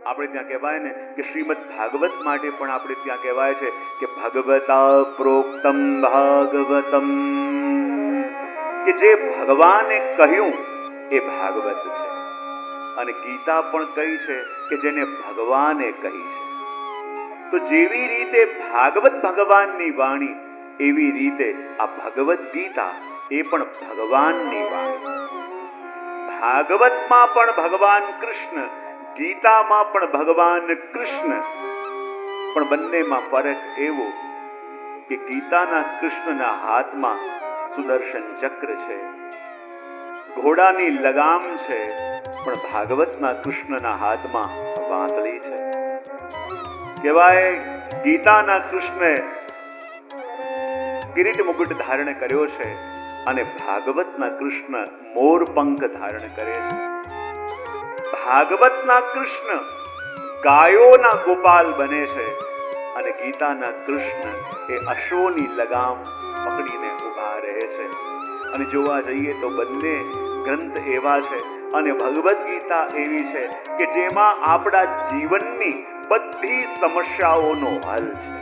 આપણે ત્યાં કહેવાય ને કે શ્રીમદ ભાગવત માટે પણ આપણે ત્યાં કહેવાય છે કે ભગવતા પ્રોક્તમ ભાગવતમ, કે જે ભગવાને કહ્યું એ ભાગવત છે. અને ગીતા પણ કઈ છે કે જેને ભગવાને કહી છે. તો જેવી રીતે ભાગવત ભગવાનની વાણી, એવી રીતે આ ભગવદ ગીતા એ પણ ભગવાનની વાણી. ભાગવતમાં પણ ભગવાન કૃષ્ણ, ગીતામાં પણ ભગવાન કૃષ્ણ, પણ બંનેમાં ફરક એવો કે ગીતાના કૃષ્ણના હાથમાં સુદર્શન ચક્ર છે, ઘોડાની લગામ છે, પણ ભાગવતના કૃષ્ણના હાથમાં વાંસળી છે. કહેવાય ગીતાના કૃષ્ણે કિરીટ મુકુટ ધારણ કર્યો છે અને ભાગવતના કૃષ્ણ મોરપંખ ધારણ કરે છે. ભાગવતના કૃષ્ણ ગાયોના ગોપાલ બને છે અને ગીતાના કૃષ્ણ એ અશ્વોની લગામ પકડીને ઊભા રહે છે. અને જોવા જઈએ તો બંને ગ્રંથ એવા છે અને ભગવદ ગીતા એવી છે કે જેમાં આપણા જીવનની બધી સમસ્યાઓનો હલ છે.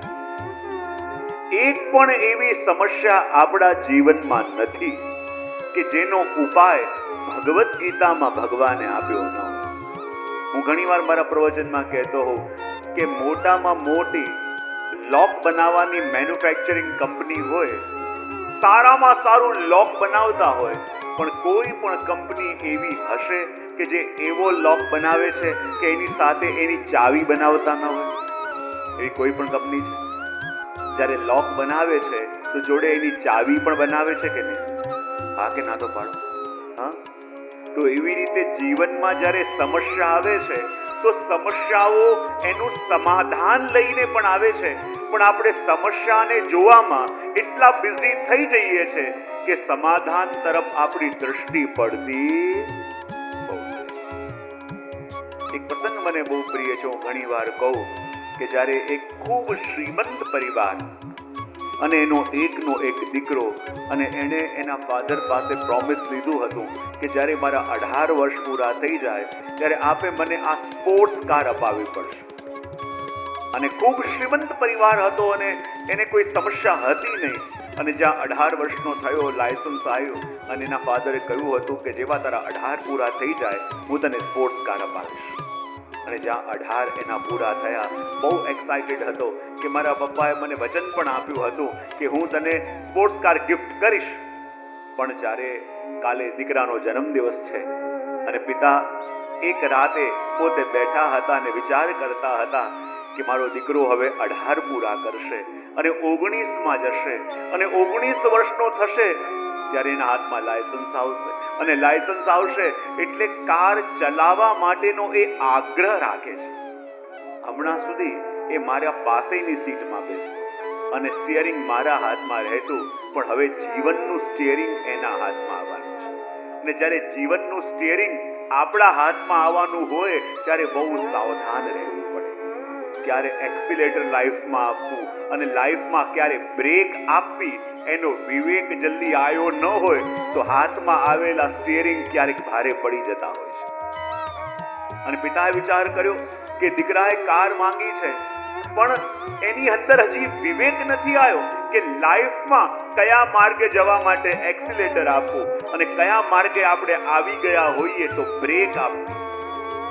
એક પણ એવી સમસ્યા આપણા જીવનમાં નથી કે જેનો ઉપાય ભગવદ ગીતામાં ભગવાને આપ્યો ન હોય. હું ઘણીવાર મારા પ્રવચનમાં કહેતો હોઉં કે મોટામાં મોટી લોક બનાવવાની મેન્યુફેક્ચરિંગ કંપની હોય, સારામાં સારું લોક બનાવતા હોય, પણ કોઈ પણ કંપની એવી હશે કે જે એવો લોક બનાવે છે કે એની સાથે એની ચાવી બનાવતા ન હોય? એવી કોઈ પણ કંપની છે? જ્યારે લોક બનાવે છે તો જોડે એની ચાવી પણ બનાવે છે કે નહીં? હા કે ના તો પાડો. હા, તો એવી રીતે જીવનમાં જ્યારે સમસ્યા આવે છે તો સમસ્યાઓ એનું સમાધાન લઈને પણ આવે છે, પણ આપણે સમસ્યાને જોવામાં એટલા બિઝી થઈ જઈએ છે કે સમાધાન તરફ આપણી દ્રષ્ટિ પડતી. એક પ્રસંગ મને બહુ પ્રિય છે, હું ઘણી વાર કહું કે જ્યારે એક ખૂબ શ્રીમંત પરિવાર અને એનો એકનો એક દીકરો, અને એણે એના ફાધર પાસે પ્રોમિસ લીધું હતું કે જ્યારે મારા 18 વર્ષ પૂરા થઈ જાય ત્યારે આપે મને આ સ્પોર્ટ્સ કાર અપાવવી પડશે. અને ખૂબ શ્રીમંત પરિવાર હતો અને એને કોઈ સમસ્યા હતી નહીં. અને જ્યાં 18 વર્ષનો થયો, લાયસન્સ આવ્યું અને એના ફાધરે કહ્યું હતું કે જેવા તારા 18 પૂરા થઈ જાય હું તને સ્પોર્ટ્સ કાર અપાવીશ. અને જ્યાં 18 એના પૂરા થયા, બહુ એક્સાઇટેડ હતો કે મારા પપ્પાએ મને વચન પણ આપ્યું હતું કે હું તને સ્પોર્ટ્સ કાર ગિફ્ટ કરીશ. પણ જ્યારે કાલે દીકરાનો જન્મદિવસ છે અને પિતા એક રાતે પોતે બેઠા હતા અને વિચાર કરતા હતા કે મારો દીકરો હવે 18 પૂરા કરશે અને 19માં જશે અને 19 વર્ષનો થશે ત્યારે એના હાથમાં લાયસન્સ આવશે અને લાયસન્સ આવશે એટલે કાર ચલાવવા માટેનો એ આગ્રહ રાખે છે. હમણાં સુધી એ મારા પાસેની સીટમાં બેસતો અને સ્ટીયરિંગ મારા હાથમાં રહેતું, પણ હવે જીવનનું સ્ટીયરિંગ એના હાથમાં આવવાનું છે. અને જ્યારે જીવનનું સ્ટીયરિંગ આપણા હાથમાં આવવાનું હોય ત્યારે બહુ સાવધાન રહેવું પડે. ક્યારે એક્સિલેટર લાઈફમાં આપવું અને લાઈફમાં ક્યારે બ્રેક આપવી એનો વિવેક જલ્દી આવ્યો ન હોય તો હાથમાં આવેલા સ્ટીયરિંગ ક્યારેક ભારે પડી જતા હોય છે. અને પિતાએ વિચાર કર્યો કે દીકરાએ કાર માંગી છે, પણ એની અંદર હજી વિવેક નથી આવ્યો કે લાઈફમાં કયા માર્ગે જવા માટે એક્સિલેટર આપવું અને કયા માર્ગે આપણે આવી ગયા હોઈએ તો બ્રેક આપવું.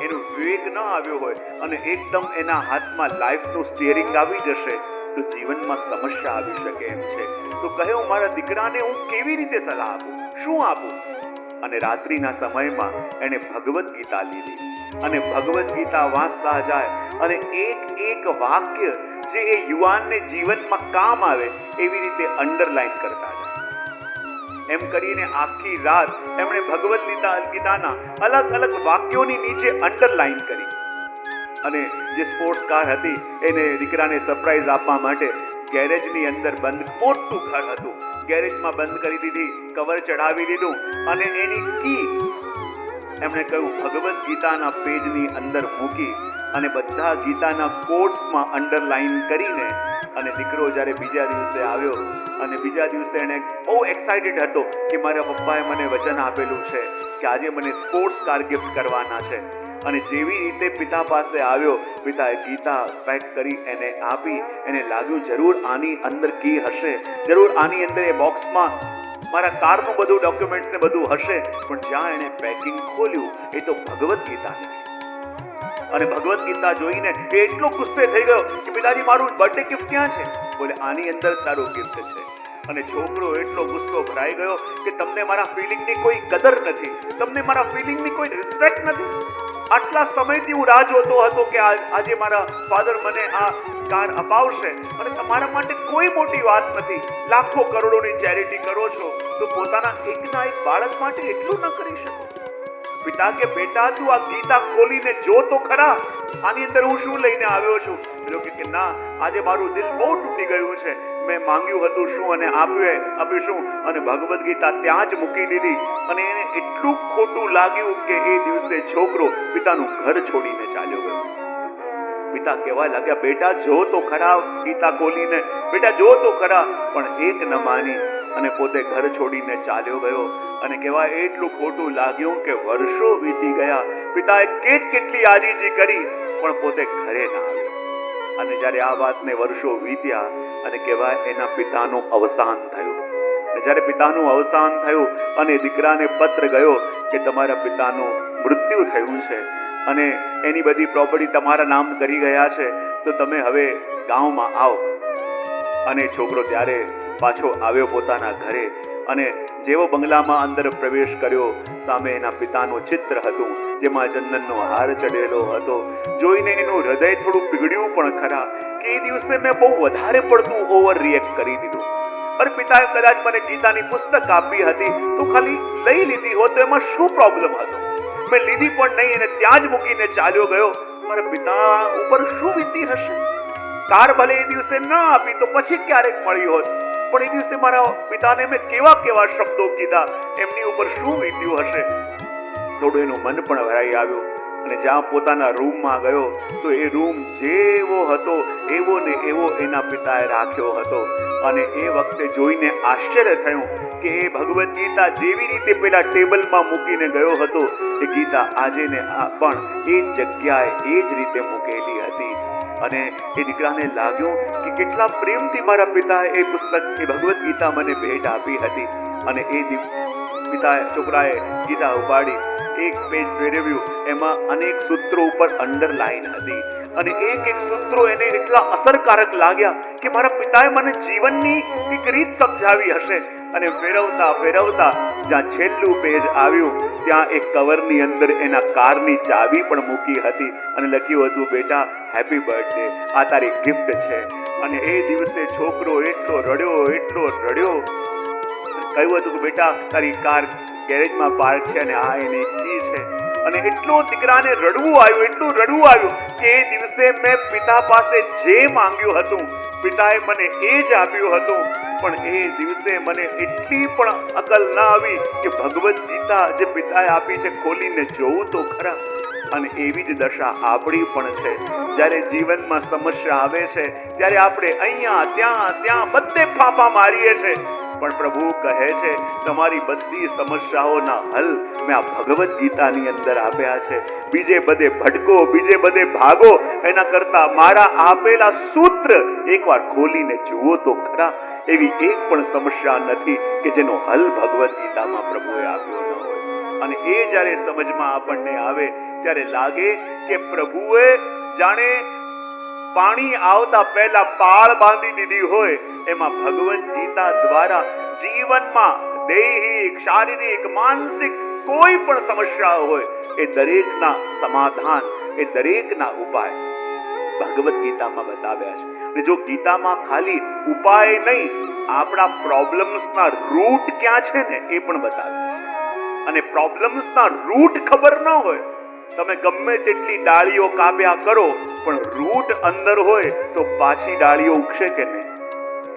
એનો વિવેક ન આવ્યો હોય અને એકદમ એના હાથમાં લાઈફનું સ્ટીયરિંગ આવી જશે તો જીવનમાં સમસ્યા આવી શકે એમ છે. તો કહે હું મારા દીકરાને હું કેવી રીતે સલાહ આપું, શું આપું? અને રાત્રિના સમયમાં એણે ભગવદ ગીતા લીધી અને ભગવદ ગીતા વાંચતા જાય અને એક વાક્ય જે એ યુવાનને જીવનમાં કામ આવે એવી રીતે અંડરલાઈન કરતા જાય. એમ કરીને આખી રાત એમણે ભગવદ ગીતાના અલગ અલગ વાક્યોની નીચે અંડરલાઈન કરી. અને જે સ્પોર્ટ્સ કાર હતી એને દીકરાને સરપ્રાઈઝ આપવા માટે ગેરેજની અંદર બંધ, મોટું ઘર હતું, ગેરેજમાં બંધ કરી દીધી, કવર ચડાવી દીધું અને એની કી એમણે કહ્યું ભગવદ ગીતાના પેજની અંદર મૂકી અને બધા ગીતાના કોટ્સમાં અંડરલાઈન કરીને. અને દીકરો જ્યારે બીજા દિવસે આવ્યો અને બીજા દિવસે એને બહુ એક્સાઇટેડ હતો કે મારા પપ્પાએ મને વચન આપેલું છે કે આજે મને સ્પોર્ટ્સ કાર ગિફ્ટ કરવાના છે. અને જેવી રીતે પિતા પાસે આવ્યો, પિતાએ ગીતા પેક કરી એને આપી. એને લાગ્યું જરૂર આની અંદર કી હશે, જરૂર આની અંદર એ બોક્સમાં મારા કારનું બધું ડોક્યુમેન્ટ્સ ને બધું હશે. પણ જ્યાં એને પેકિંગ ખોલ્યું એ તો ભગવદ્ ગીતા નીકળી. અને ભગવદ્ ગીતા જોઈને એ એટલો ગુસ્સે થઈ ગયો કે પિતાજી મારું બર્થડે ગિફ્ટ ક્યાં છે? બોલે આની અંદર તારું ગિફ્ટ છે. અને છોકરો એટલો ગુસ્સો ભરાઈ ગયો કે તમને મારા ફિલિંગની કોઈ કદર નથી, તમને મારા ફિલિંગની કોઈ રિસ્પેક્ટ નથી. આટલા સમયથી હું રાહ જોતો હતો કે આજે મારા ફાધર મને આ કાર અપાવશે અને તમારા માટે કોઈ મોટી વાત નથી. લાખો કરોડોની ચેરિટી કરો છો તો પોતાના એકના એક બાળક માટે એટલું ન કરી શકો? પિતા કે બેટા તું આ ગીતા ખોલીને જો તો ખરા, આની અંદર હું શું લઈને આવ્યો છું? પેલો કે ના, આજે મારું દિલ બહુ તૂટી ગયું છે. મેં માંગ્યું હતું શું અને આપ્યું શું? અને ભગવદ્ ગીતા ત્યાં જ મૂકી દીધી. અને એને એટલું ખોટું લાગ્યું કે એ દિવસે છોકરો પિતાનું ઘર છોડીને ચાલ્યો ગયો. પિતા કહેવા લાગ્યા બેટા જો તો ખરા ગીતા ખોલીને, બેટા જો તો ખરા. પણ એક ન માની અને પોતે ઘર છોડીને ચાલ્યો ગયો. અને કહેવાય એટલું ખોટું લાગ્યું કે વર્ષો વીતી ગયા. પિતાએ કેટલી આજીજી કરી પણ પોતે ઘરે ના આવ્યો. અને જ્યારે આ વાતને વર્ષો વીત્યા અને કહેવાય એના પિતાનું અવસાન થયું. જ્યારે પિતાનું અવસાન થયું અને દીકરાને પત્ર ગયો કે તમારા પિતાનું મૃત્યુ થયું છે અને એની બધી પ્રોપર્ટી તમારા નામ કરી ગયા છે, તો તમે હવે ગામમાં આવો. અને છોકરો ત્યારે પાછો આવ્યો પોતાના ઘરે. અને જેવો બંગલામાં અંદર પ્રવેશ કર્યો, સામે એના પિતાનું ચિત્ર હતું જેમાં ચંદનનો હાર ચડેલો હતો. જોઈને એનું હૃદય થોડું પીગળ્યું પણ ખરા કે એ દિવસે મેં બહુ વધારે પડતું ઓવર રિએક્ટ કરી દીધું. અને પિતાએ કદાચ મને ગીતાની પુસ્તક આપી હતી તો ખાલી લઈ લીધી હોત તો એમાં શું પ્રોબ્લેમ હતો? મેં લીધી પણ નહીં અને ત્યાં જ મૂકીને ચાલ્યો ગયો. મારા પિતા ઉપર શું વીતી હશે? કાર ભલે એ દિવસે ન આપી તો પછી ક્યારેક મળી હોત, પણ એ દિવસે મારા પિતાને મેં કેવા શબ્દો કીધા, એમની ઉપર શું વીત્યું હશે? થોડું એનું મન પણ ભરાઈ આવ્યું. અને જ્યાં પોતાના રૂમમાં ગયો તો એ રૂમ જેવો હતો એવો ને એવો એના પિતાએ રાખ્યો હતો. અને એ વખતે જોઈને આશ્ચર્ય થયું કે એ ભગવદ્ ગીતા જેવી રીતે પેલા ટેબલમાં મૂકીને ગયો હતો એ ગીતા આજે ને પણ એ જ જગ્યાએ એ જ રીતે મૂકેલી હતી. અને એ દીકરાને લાગ્યું કે કેટલા પ્રેમથી મારા પિતાએ એ પુસ્તક એ ભગવદ્ ગીતા મને ભેટ આપી હતી. અને એ છોકરાએ ગીતા ઉપાડી એક પેજ ફેરવ્યું, એમાં અનેક સૂત્રો ઉપર અંડરલાઈન હતી. અને એક સૂત્રો એને એટલા અસરકારક લાગ્યા કે મારા પિતાએ મને જીવનની એક રીત સમજાવી હશે. અને ફેરવતા જ્યાં છેલ્લું પેજ આવ્યું ત્યાં એક કવરની અંદર એના કારની ચાવી પણ મૂકી હતી અને લખ્યું હતું બેટા હેપી બર્થડે, આ તારી ગિફ્ટ છે. અને એ દિવસે છોકરો એટલો રડ્યો કહ્યું હતું કે બેટા તારી કાર ગેરેજમાં પાર્ક છે અને આ એની કી છે. અને એટલું દીકરાને રડવું આવ્યું કે એ દિવસે મેં પિતા પાસે જે માંગ્યું હતું પિતાએ મને એ જ આપ્યું હતું. પણ એ દિવસે મને એટલી પણ અકલ ના આવી કે ભગવદ્ ગીતા જે પિતાએ આપી છે ખોલીને જોવું તો ખરા. અને એવી જ દશા આપણી પણ છે. જ્યારે જીવનમાં સમસ્યા આવે છે ત્યારે આપણે અહીંયા ત્યાં બધે ફાંફા મારીએ છીએ, પણ પ્રભુ કહે છે તમારી બધી સમસ્યાઓના હલ મેં આ ભગવદ્ ગીતાની અંદર આપ્યા છે. બીજે બધે ભટકો, બીજે બધે ભાગો, એના કરતા મારા આપેલા સૂત્ર એકવાર ખોલીને જુઓ તો ખરા. એવી એક પણ સમસ્યા નથી કે જેનો હલ ભગવદ્ ગીતામાં પ્રભુએ આપ્યો ન હોય. અને એ જ્યારે સમજમાં આપણને આવે ત્યારે લાગે કે પ્રભુએ જાણે પાણી આવતા પહેલા પાળ બાંધી દીધી હોય, એમાં ભગવદ્ ગીતા દ્વારા જીવનમાં દૈહિક, શારીરિક, માનસિક કોઈ પણ સમસ્યા હોય એ દરેકના સમાધાન, એ દરેકના ઉપાય ભગવદ્ ગીતામાં બતાવ્યા છે. અને જો ગીતામાં ખાલી ઉપાય નહીં, આપણા પ્રોબ્લેમ્સના રૂટ ક્યાં છે ને એ પણ બતાવ્યા છે. અને પ્રોબ્લેમ્સના રૂટ ખબર ન હોય, તમે ગમે તેટલી ડાળીઓ કાપ્યા કરો પણ રૂટ અંદર હોય તો પાછી ડાળીઓ ઉગશે કે નહીં?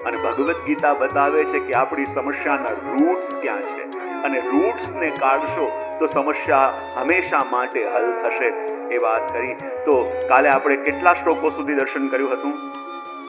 અને ભગવદ્ ગીતા બતાવે છે કે આપણી સમસ્યાના રૂટ્સ ક્યાં છે. અને રૂટ્સને કાઢશો તો સમસ્યા હંમેશા માટે હલ થશે. એ વાત કરી તો કાલે આપણે કેટલા શ્લોકો સુધી દર્શન કર્યું હતું?